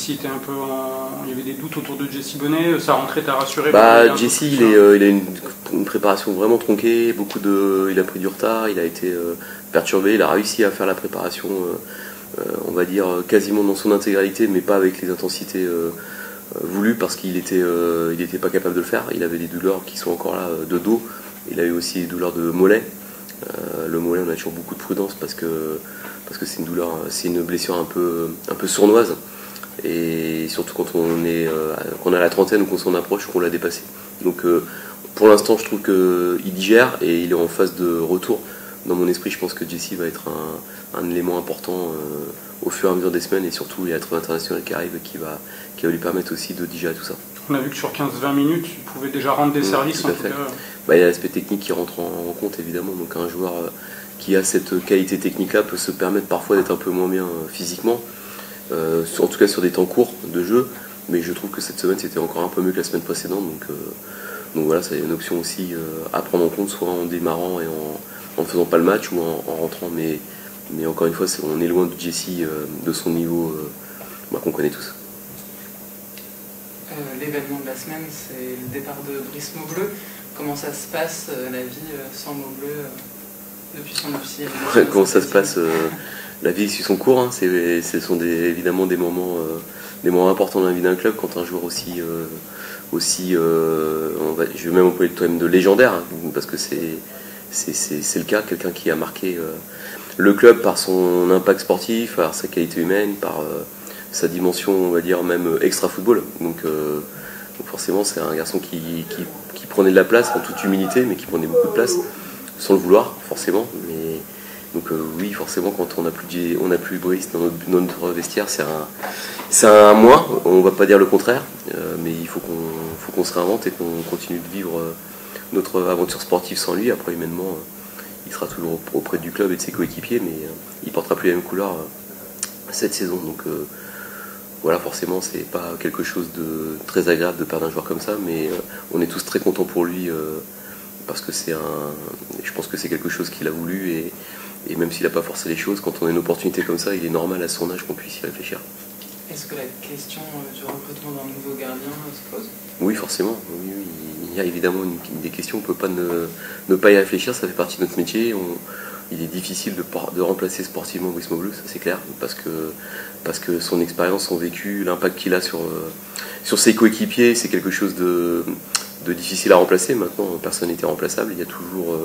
Jesse était un peu il y avait des doutes autour de Jesse Bonnet, sa rentrée t'a rassuré? Jesse, il a une préparation vraiment tronquée, il a pris du retard, il a été perturbé, il a réussi à faire la préparation, on va dire, quasiment dans son intégralité, mais pas avec les intensités voulues, parce qu'il était pas capable de le faire. Il avait des douleurs qui sont encore là de dos, il a eu aussi des douleurs de mollet. Le mollet, on a toujours beaucoup de prudence parce que c'est une blessure un peu sournoise, et surtout quand qu'on a la trentaine ou qu'on s'en approche ou qu'on l'a dépassé. Donc pour l'instant, je trouve qu'il digère et il est en phase de retour. Dans mon esprit, je pense que Jesse va être un élément important au fur et à mesure des semaines, et surtout il y a la trêve internationale qui arrive qui va lui permettre aussi de digérer tout ça. On a vu que sur 15-20 minutes, il pouvait déjà rendre des services en tout cas. Il y a l'aspect technique qui rentre en compte évidemment, donc un joueur qui a cette qualité technique-là peut se permettre parfois d'être un peu moins bien physiquement, en tout cas sur des temps courts de jeu, mais je trouve que cette semaine c'était encore un peu mieux que la semaine précédente, donc voilà, c'est une option aussi à prendre en compte, soit en démarrant et en faisant pas le match, ou en rentrant, mais encore une fois on est loin de Jesse, de son niveau qu'on connaît tous. L'événement de la semaine, c'est le départ de Brice Maubleu. Comment ça se passe, la vie sans Maubleu depuis son officialisation? Comment ça se passe, la vie suit son cours, hein. Ce sont évidemment des moments importants dans la vie d'un club, quand un joueur aussi je vais même employer le terme de légendaire, hein, parce que c'est le cas, quelqu'un qui a marqué le club par son impact sportif, par sa qualité humaine, par sa dimension, on va dire, même extra-football. Donc forcément, c'est un garçon qui prenait de la place en toute humilité, mais qui prenait beaucoup de place, sans le vouloir, forcément. Donc oui, forcément, quand on n'a plus Brice dans notre vestiaire, c'est un moins, on ne va pas dire le contraire, mais il faut qu'on se réinvente et qu'on continue de vivre notre aventure sportive sans lui. Après, humainement, il sera toujours auprès du club et de ses coéquipiers, mais il ne portera plus les mêmes couleurs cette saison. Donc voilà, forcément, c'est pas quelque chose de très agréable de perdre un joueur comme ça, mais on est tous très contents pour lui, parce que je pense que c'est quelque chose qu'il a voulu, et même s'il n'a pas forcé les choses, quand on a une opportunité comme ça, il est normal à son âge qu'on puisse y réfléchir. Est-ce que la question du recrutement d'un nouveau gardien se pose? Oui, forcément. Oui, il y a évidemment des questions, on ne peut pas ne pas y réfléchir, ça fait partie de notre métier. Il est difficile de remplacer sportivement Brice Maubleu, ça c'est clair, parce que son expérience, son vécu, l'impact qu'il a sur ses coéquipiers, c'est quelque chose de difficile à remplacer. Maintenant, personne n'était remplaçable, il y a toujours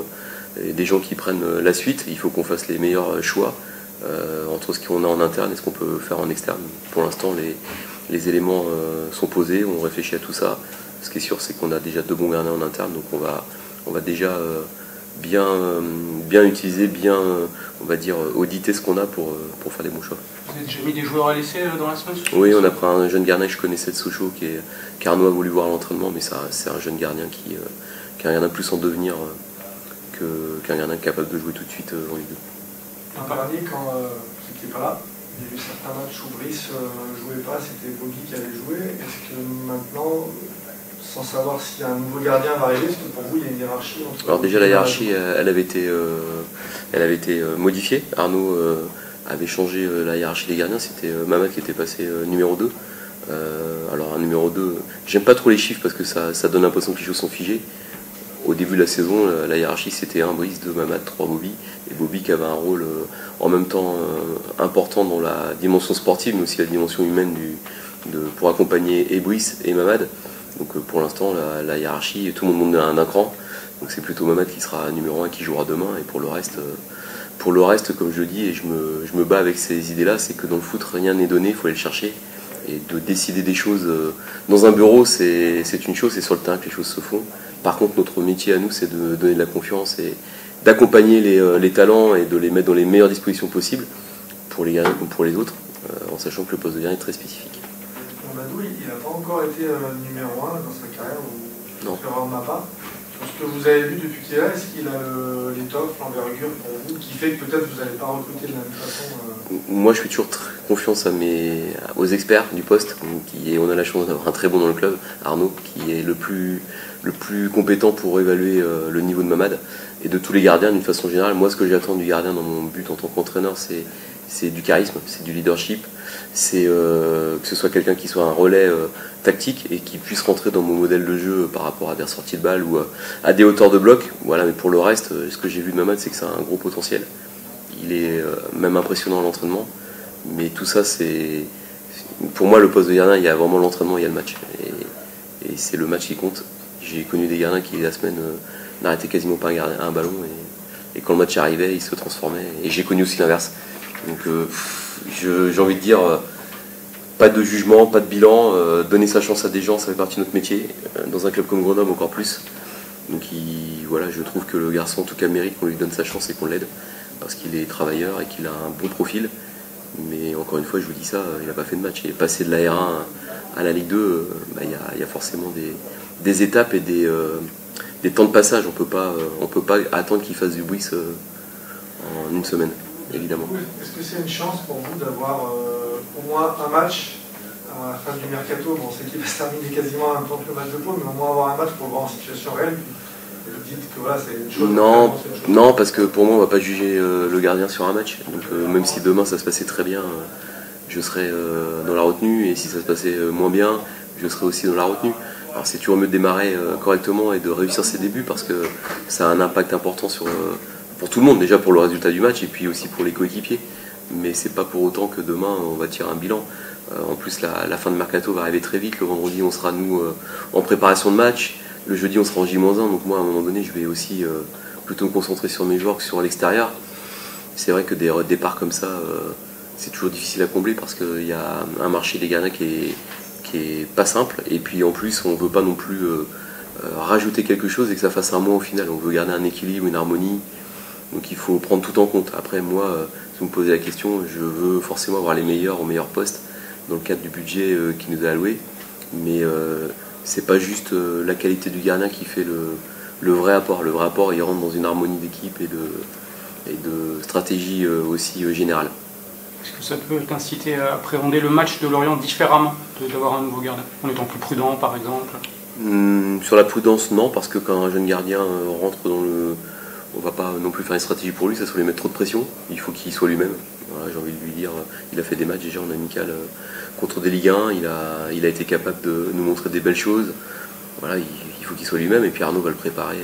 des gens qui prennent la suite, il faut qu'on fasse les meilleurs choix entre ce qu'on a en interne et ce qu'on peut faire en externe. Pour l'instant, les éléments sont posés, on réfléchit à tout ça. Ce qui est sûr, c'est qu'on a déjà 2 bons gardiens en interne, donc on va déjà bien utiliser, on va dire, auditer ce qu'on a pour faire les bons choix. Vous avez déjà mis des joueurs à l'essai dans la semaine? Oui, on a pris un jeune gardien que je connaissais de Sochaux, qu'Arnaud a voulu voir à l'entraînement, mais c'est un jeune gardien qui est un gardien plus en devenir qu'un gardien capable de jouer tout de suite en Ligue 2. L'an dernier, quand vous n'étiez pas là, il y a eu certains matchs où Brice ne jouait pas, c'était Bobby qui allait jouer. Est-ce que maintenant, sans savoir si un nouveau gardien va arriver, est-ce que pour vous il y a une hiérarchie entre... Alors déjà, la hiérarchie, elle avait été modifiée. Arnaud avait changé la hiérarchie des gardiens, c'était Mamad qui était passé numéro 2. Alors un numéro 2, j'aime pas trop les chiffres parce que ça donne l'impression que les choses sont figées. Au début de la saison, la hiérarchie c'était 1 Brice, 2 Mamad, 3 Bobby. Et Bobby qui avait un rôle en même temps important dans la dimension sportive, mais aussi la dimension humaine pour accompagner et Brice et Mamad. Donc pour l'instant, la hiérarchie, tout le monde monte d'un cran. Donc c'est plutôt Mamad qui sera numéro 1 qui jouera demain. Et pour le reste, comme je le dis, et je me bats avec ces idées-là, c'est que dans le foot, rien n'est donné, il faut aller le chercher. Et de décider des choses dans un bureau, c'est une chose, c'est sur le terrain que les choses se font. Par contre, notre métier à nous, c'est de donner de la confiance et d'accompagner les talents et de les mettre dans les meilleures dispositions possibles pour les gardiens comme pour les autres, en sachant que le poste de gardien est très spécifique. Mamadou, il n'a pas encore été numéro 1 dans sa carrière, ou erreur de ma part. Sur ce que vous avez vu depuis qu'il est là, est-ce qu'il a l'étoffe, l'envergure pour vous, qui fait que peut-être vous n'allez pas recruter de la même façon Moi, je fais toujours confiance aux experts du poste, et on a la chance d'avoir un très bon dans le club, Arnaud, qui est le plus compétent pour évaluer le niveau de Mamad et de tous les gardiens d'une façon générale. Moi, ce que j'attends du gardien dans mon but en tant qu'entraîneur, c'est du charisme, c'est du leadership, que ce soit quelqu'un qui soit un relais tactique et qui puisse rentrer dans mon modèle de jeu par rapport à des ressorties de balles ou à des hauteurs de bloc. Voilà, mais pour le reste, ce que j'ai vu de Mamad, c'est que c'est un gros potentiel. Il est même impressionnant à l'entraînement, mais tout ça, pour moi, le poste de gardien, il y a vraiment l'entraînement, il y a le match, et c'est le match qui compte. J'ai connu des gardiens qui la semaine n'arrêtaient quasiment pas un ballon, et quand le match arrivait, ils se transformaient, et j'ai connu aussi l'inverse. Donc j'ai envie de dire, pas de jugement, pas de bilan, donner sa chance à des gens, ça fait partie de notre métier, dans un club comme Grenoble encore plus. Donc voilà, je trouve que le garçon en tout cas mérite qu'on lui donne sa chance et qu'on l'aide, parce qu'il est travailleur et qu'il a un bon profil. Mais encore une fois, je vous dis ça, il n'a pas fait de match. Il est passé de la R1 à la Ligue 2, il y a forcément des étapes et des temps de passage. On peut pas attendre qu'il fasse du bruit en une semaine, évidemment. Est-ce que c'est une chance pour vous d'avoir au moins un match à la fin du mercato? Bon, c'est qu'il va se terminer quasiment en même temps que le match de Pau, mais au moins avoir un match pour le voir en situation réelle. Et vous dites que voilà, c'est une chose. Non, parce que pour moi, on ne va pas juger le gardien sur un match. Donc même si demain ça se passait très bien, je serais dans la retenue, et si ça se passait moins bien, je serais aussi dans la retenue. Alors c'est toujours mieux de démarrer correctement et de réussir ses débuts, parce que ça a un impact important pour tout le monde, déjà pour le résultat du match et puis aussi pour les coéquipiers. Mais c'est pas pour autant que demain on va tirer un bilan. En plus, la fin de mercato va arriver très vite. Le vendredi, on sera nous en préparation de match. Le jeudi, on sera en J-1. Donc moi, à un moment donné, je vais aussi plutôt me concentrer sur mes joueurs que sur l'extérieur. C'est vrai que des départs comme ça, c'est toujours difficile à combler, parce qu'il y a un marché des gardiens qui est pas simple. Et puis en plus, on ne veut pas non plus rajouter quelque chose et que ça fasse un mois au final. On veut garder un équilibre, une harmonie. Donc il faut prendre tout en compte. Après, moi, si vous me posez la question, je veux forcément avoir les meilleurs au meilleur poste dans le cadre du budget qui nous est alloué. Mais c'est pas juste la qualité du gardien qui fait le vrai apport. Le vrai apport, il rentre dans une harmonie d'équipe et de stratégie aussi générale. Est-ce que ça peut t'inciter à appréhender le match de Lorient différemment, d'avoir un nouveau gardien, en étant plus prudent par exemple? Sur la prudence, non, parce que quand un jeune gardien rentre dans le... On va pas non plus faire une stratégie pour lui, ça serait lui mettre trop de pression. Il faut qu'il soit lui-même. Voilà, j'ai envie de lui dire, il a fait des matchs déjà en amical contre des Ligue 1, il a été capable de nous montrer des belles choses. Voilà, il faut qu'il soit lui-même, et puis Arnaud va le préparer.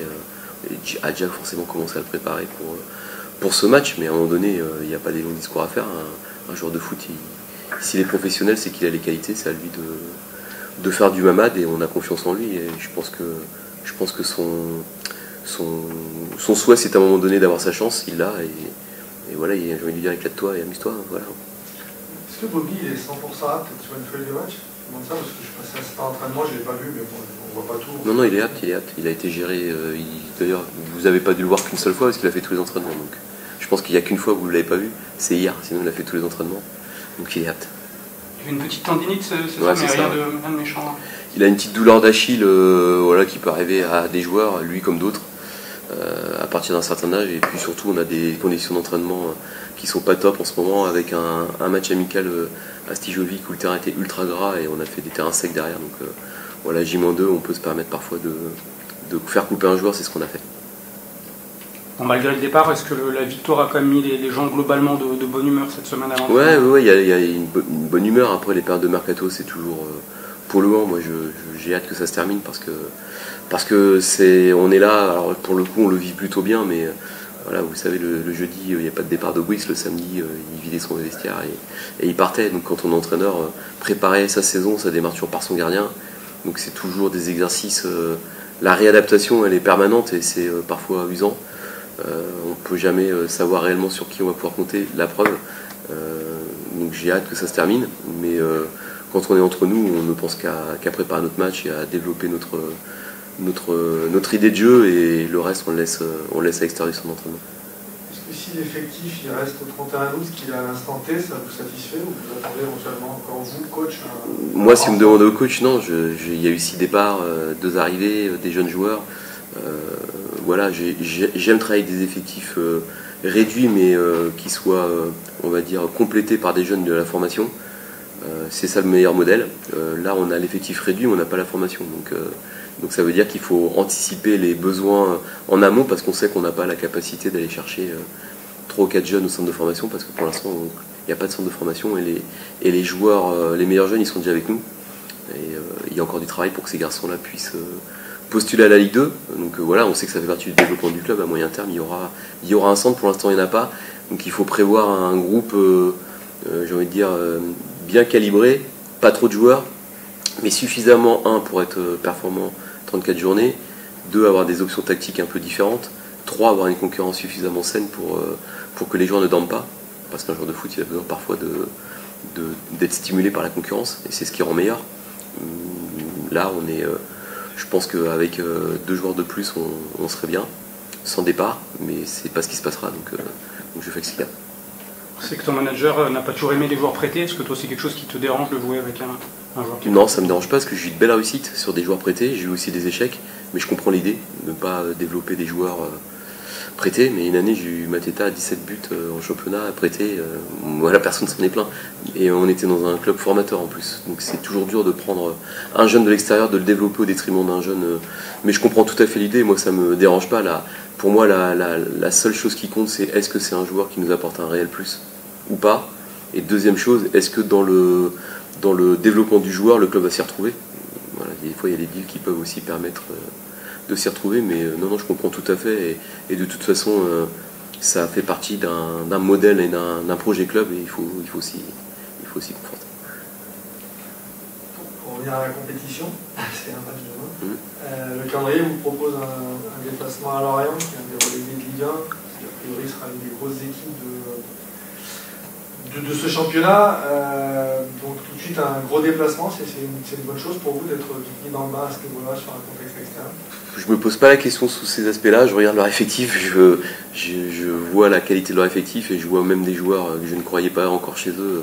A déjà forcément commencé à le préparer pour ce match, mais à un moment donné, il n'y a pas des longs discours à faire. Un joueur de foot, s'il est professionnel, c'est qu'il a les qualités, c'est à lui de faire du Mamad, et on a confiance en lui. Et je pense que son souhait, c'est à un moment donné d'avoir sa chance, il l'a, et voilà, j'ai envie de lui dire, éclate-toi et amuse-toi. Voilà. Est-ce que Bobby il est 100% apte sur une feuille de match? Je demande ça parce que je suis passé à cet entraînement, je ne l'ai pas vu, mais bon, on voit pas tout. Non, il est apte. Il a été géré. D'ailleurs, vous n'avez pas dû le voir qu'une seule fois, parce qu'il a fait tous les entraînements. Donc, je pense qu'il n'y a qu'une fois que vous ne l'avez pas vu, c'est hier, sinon il a fait tous les entraînements. Donc il est apte. Il a une petite tendinite, c'est ouais, ça, mais rien de méchant. Il a une petite douleur d'Achille voilà, qui peut arriver à des joueurs, lui comme d'autres, à partir d'un certain âge. Et puis surtout, on a des conditions d'entraînement qui sont pas top en ce moment, avec un match amical à Stijovic où le terrain était ultra gras et on a fait des terrains secs derrière. Donc voilà, J-2, on peut se permettre parfois de faire couper un joueur, c'est ce qu'on a fait. Bon, malgré le départ, est-ce que la victoire a quand même mis les gens globalement de bonne humeur cette semaine avant? Ouais, il y a une bonne humeur. Après, les périodes de mercato, c'est toujours polluant. Moi, j'ai hâte que ça se termine, parce que on est là. Alors pour le coup, on le vit plutôt bien, mais voilà, vous savez, le jeudi, il n'y a pas de départ de Brice. Le samedi, il vidait son vestiaire et il partait. Donc quand on est entraîneur, préparer sa saison, ça démarre toujours par son gardien. Donc c'est toujours des exercices. La réadaptation, elle est permanente et c'est parfois usant. On ne peut jamais savoir réellement sur qui on va pouvoir compter, la preuve. Donc j'ai hâte que ça se termine, mais quand on est entre nous, on ne pense qu'à préparer notre match et à développer notre idée de jeu, et le reste on le laisse à l'extérieur de son entraînement. Est-ce que si l'effectif il reste au 31 août, qu'il est à l'instant T, ça vous satisfait, ou vous attendez éventuellement encore vous, coach? Moi, si vous me demandez au coach, non, il y a eu 6 départs, 2 arrivées, des jeunes joueurs. Voilà, j'aime travailler avec des effectifs réduits, mais qui soient, on va dire, complétés par des jeunes de la formation. C'est ça le meilleur modèle. Là, on a l'effectif réduit, mais on n'a pas la formation. Donc ça veut dire qu'il faut anticiper les besoins en amont, parce qu'on sait qu'on n'a pas la capacité d'aller chercher 3 ou 4 jeunes au centre de formation, parce que pour l'instant, il n'y a pas de centre de formation et les joueurs, les meilleurs jeunes, ils sont déjà avec nous. Et il y a encore du travail pour que ces garçons-là puissent postuler à la Ligue 2. Donc voilà, on sait que ça fait partie du développement du club. À moyen terme, il y aura un centre. Pour l'instant, il n'y en a pas. Donc il faut prévoir un groupe, j'ai envie de dire, bien calibré, pas trop de joueurs, mais suffisamment, pour être performant 34 journées, 2, avoir des options tactiques un peu différentes, 3, avoir une concurrence suffisamment saine pour que les joueurs ne dorment pas. Parce qu'un joueur de foot, il a besoin parfois d'être stimulé par la concurrence, et c'est ce qui rend meilleur. Là, je pense qu'avec 2 joueurs de plus, on serait bien, sans départ, mais c'est pas ce qui se passera, donc je fais ce qu'il y a. C'est que ton manager n'a pas toujours aimé les joueurs prêtés. Est-ce que toi, c'est quelque chose qui te dérange de jouer avec un joueur qui... Non, ça me dérange pas, parce que j'ai eu de belles réussites sur des joueurs prêtés, j'ai eu aussi des échecs, mais je comprends l'idée de ne pas développer des joueurs prêtés. Mais une année, j'ai eu Mateta à 17 buts en championnat, prêté, voilà, personne s'en est plaint. Et on était dans un club formateur en plus, donc c'est toujours dur de prendre un jeune de l'extérieur, de le développer au détriment d'un jeune. Mais je comprends tout à fait l'idée, moi ça me dérange pas. Pour moi, la seule chose qui compte, c'est est-ce que c'est un joueur qui nous apporte un réel plus ou pas. Et deuxième chose, est-ce que dans le développement du joueur, le club va s'y retrouver. Voilà, des fois, il y a des deals qui peuvent aussi permettre de s'y retrouver, mais non, je comprends tout à fait. Et de toute façon, ça fait partie d'un modèle et d'un projet club, et il faut s'y confronter. Pour revenir à la compétition, c'est un match demain. Le calendrier vous propose un déplacement à Lorient, qui est un des relégués de Ligue 1, qui a priori sera une des grosses équipes de ce championnat. Donc tout de suite un gros déplacement, c'est une bonne chose pour vous d'être mis dans le bas à ce niveau-là sur un contexte externe? Je me pose pas la question sous ces aspects-là, je regarde leur effectif, je vois la qualité de leur effectif, et je vois même des joueurs que je ne croyais pas encore chez eux.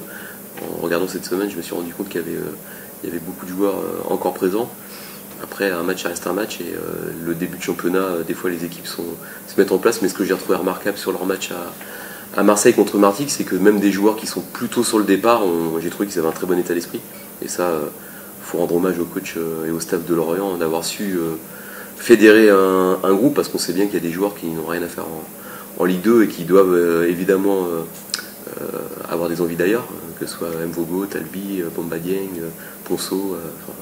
En regardant cette semaine, je me suis rendu compte qu'il y avait beaucoup de joueurs encore présents. Après, un match, ça reste un match, et le début de championnat, des fois les équipes se mettent en place, mais ce que j'ai retrouvé remarquable sur leur match à Marseille contre Martigues, c'est que même des joueurs qui sont plutôt sur le départ, j'ai trouvé qu'ils avaient un très bon état d'esprit. Et ça, il faut rendre hommage au coach et au staff de Lorient d'avoir su fédérer un groupe, parce qu'on sait bien qu'il y a des joueurs qui n'ont rien à faire en Ligue 2 et qui doivent évidemment avoir des envies d'ailleurs, que ce soit Mvogo, Talbi, Bamba Dieng, Ponceau,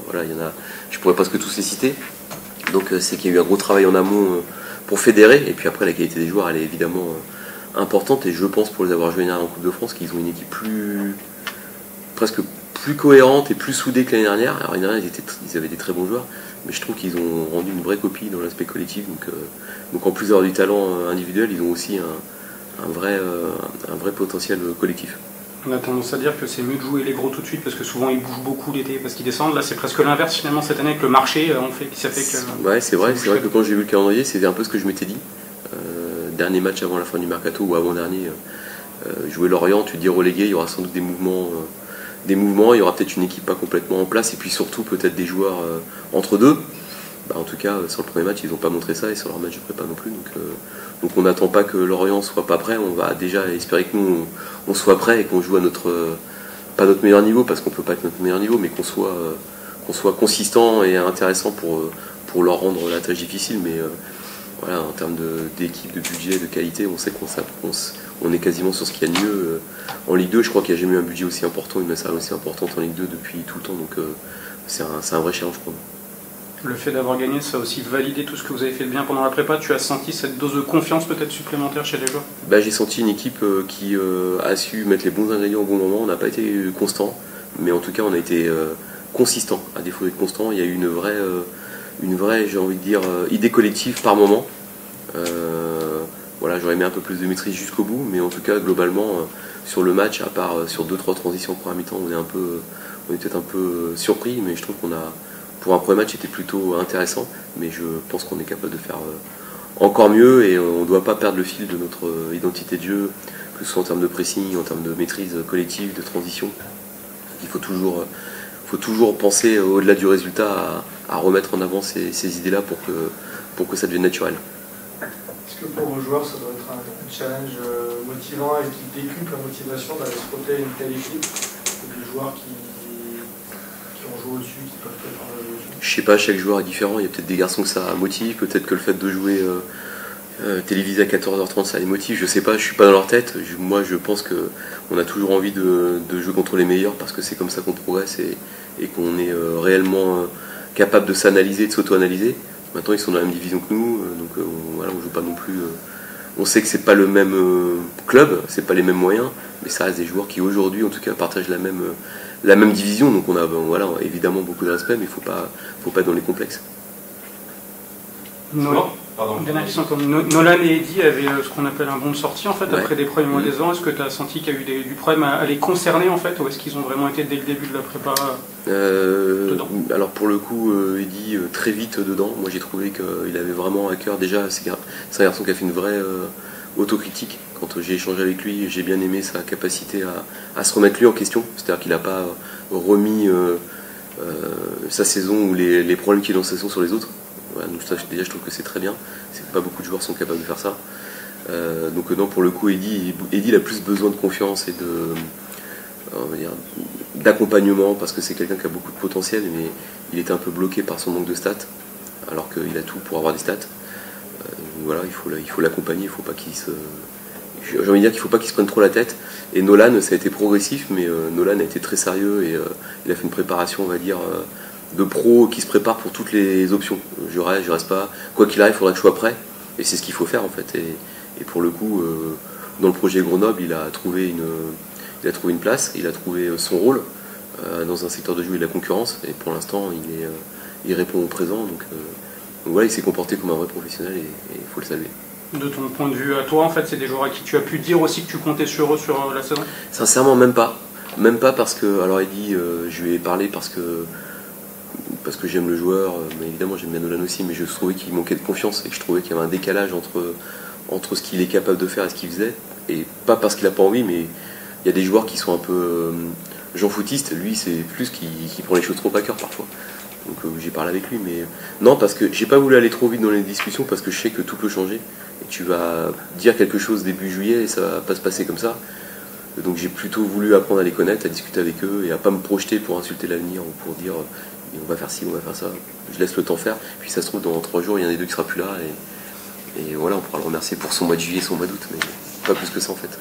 voilà, il y en a, je pourrais presque tous les citer. Donc c'est qu'il y a eu un gros travail en amont pour fédérer, et puis après la qualité des joueurs, elle est évidemment importante, et je pense, pour les avoir joués en Coupe de France, qu'ils ont une équipe presque plus cohérente et plus soudée que l'année dernière. Alors l'année dernière, ils avaient des très bons joueurs, mais je trouve qu'ils ont rendu une vraie copie dans l'aspect collectif. Donc en plus d'avoir du talent individuel, ils ont aussi un vrai potentiel collectif. On a tendance à dire que c'est mieux de jouer les gros tout de suite, parce que souvent ils bougent beaucoup l'été parce qu'ils descendent. Là, c'est presque l'inverse finalement cette année, avec le marché, ça fait que... Ouais, c'est vrai que quand j'ai vu le calendrier, c'était un peu ce que je m'étais dit. Dernier match avant la fin du mercato, ou avant-dernier, jouer Lorient, tu te dis relégué, il y aura sans doute des mouvements, il y aura peut-être une équipe pas complètement en place, et puis surtout peut-être des joueurs entre deux. En tout cas, sur le premier match, ils n'ont pas montré ça, et sur leur match de prépa non plus. Donc on n'attend pas que Lorient soit pas prêt, on va déjà espérer que nous on soit prêt et qu'on joue à pas notre meilleur niveau, parce qu'on peut pas être notre meilleur niveau, mais qu'on soit consistant et intéressant pour leur rendre la tâche difficile. Mais voilà, en termes d'équipe, de budget, de qualité, on sait qu'on est quasiment sur ce qu'il y a de mieux. En Ligue 2, je crois qu'il n'y a jamais eu un budget aussi important, une masse aussi importante en Ligue 2 depuis tout le temps, donc c'est un vrai challenge pour nous. Le fait d'avoir gagné, ça a aussi validé tout ce que vous avez fait de bien pendant la prépa. Tu as senti cette dose de confiance peut-être supplémentaire chez les joueurs? J'ai senti une équipe qui a su mettre les bons ingrédients au bon moment. On n'a pas été constant, mais en tout cas on a été consistant. À défaut d'être constant, il y a eu une vraie, j'ai envie de dire, idée collective par moment. Voilà, j'aurais aimé un peu plus de maîtrise jusqu'au bout, mais en tout cas globalement sur le match, à part sur 2-3 transitions en première mi-temps, on est peut-être un peu surpris, mais je trouve qu'on a, pour un premier match, c'était plutôt intéressant, mais je pense qu'on est capable de faire encore mieux, et on ne doit pas perdre le fil de notre identité de jeu, que ce soit en termes de pressing, en termes de maîtrise collective, de transition. Il faut toujours penser au-delà du résultat à remettre en avant ces idées-là pour que ça devienne naturel. Est-ce que pour vos joueurs, ça doit être un challenge motivant et qui décuple la motivation d'aller se frotter à une telle équipe, des joueurs qui ont joué au-dessus, qui peuvent préparer au-dessus? Je sais pas, chaque joueur est différent. Il y a peut-être des garçons que ça motive, peut-être que le fait de jouer Télévisé à 14h30, ça les motive, je sais pas, je suis pas dans leur tête. Moi je pense qu'on a toujours envie de jouer contre les meilleurs parce que c'est comme ça qu'on progresse et qu'on est réellement capable de s'analyser, de s'auto-analyser. Maintenant ils sont dans la même division que nous, donc voilà, on joue pas non plus. On sait que c'est pas le même club, c'est pas les mêmes moyens, mais ça reste des joueurs qui aujourd'hui en tout cas partagent la même division, donc on a voilà, évidemment beaucoup de respect, mais faut pas être dans les complexes. Dernière question. Nolan et Eddy avaient ce qu'on appelle un bon de sortie en fait, après des premiers mois des ans. Est-ce que tu as senti qu'il y a eu du problème à les concerner en fait, ou est-ce qu'ils ont vraiment été dès le début de la prépa dedans? Alors pour le coup, Eddy très vite dedans. Moi j'ai trouvé qu'il avait vraiment à cœur. Déjà, c'est un garçon qui a fait une vraie autocritique. Quand j'ai échangé avec lui, j'ai bien aimé sa capacité à se remettre lui en question. C'est-à-dire qu'il n'a pas remis sa saison ou les problèmes qu'il a dans sa saison sur les autres. Voilà, donc ça, déjà je trouve que c'est très bien, pas beaucoup de joueurs sont capables de faire ça. Donc non, pour le coup Eddy il a plus besoin de confiance et d'accompagnement parce que c'est quelqu'un qui a beaucoup de potentiel, mais il était un peu bloqué par son manque de stats alors qu'il a tout pour avoir des stats. Voilà, il faut l'accompagner, il faut pas qu'il se... J'ai envie de dire qu'il ne faut pas qu'il se prenne trop la tête. Et Nolan, ça a été progressif, mais Nolan a été très sérieux et il a fait une préparation, on va dire, de pro qui se prépare pour toutes les options. Je reste pas. Quoi qu'il arrive, il faudra que je sois prêt. Et c'est ce qu'il faut faire en fait. Et pour le coup, dans le projet Grenoble, il a trouvé une place, il a trouvé son rôle dans un secteur de jeu et de la concurrence. Et pour l'instant, il répond au présent. Donc voilà, il s'est comporté comme un vrai professionnel et il faut le saluer. De ton point de vue à toi, en fait, c'est des joueurs à qui tu as pu dire aussi que tu comptais sur eux sur la saison? Sincèrement, même pas. Même pas parce que, alors Eddy, je lui ai parlé parce que j'aime le joueur, mais évidemment j'aime bien Nolan aussi, mais je trouvais qu'il manquait de confiance et que je trouvais qu'il y avait un décalage entre ce qu'il est capable de faire et ce qu'il faisait. Et pas parce qu'il n'a pas envie, mais il y a des joueurs qui sont un peu Jean foutistes, lui c'est plus qui prend les choses trop à cœur parfois. Donc j'ai parlé avec lui, mais non, parce que j'ai pas voulu aller trop vite dans les discussions parce que je sais que tout peut changer. Et tu vas dire quelque chose début juillet et ça va pas se passer comme ça. Donc j'ai plutôt voulu apprendre à les connaître, à discuter avec eux et à pas me projeter pour insulter l'avenir ou pour dire on va faire ci, on va faire ça. Je laisse le temps faire. Puis ça se trouve dans 3 jours il y en a des deux qui sera plus là et voilà, on pourra le remercier pour son mois de juillet, son mois d'août, mais pas plus que ça en fait.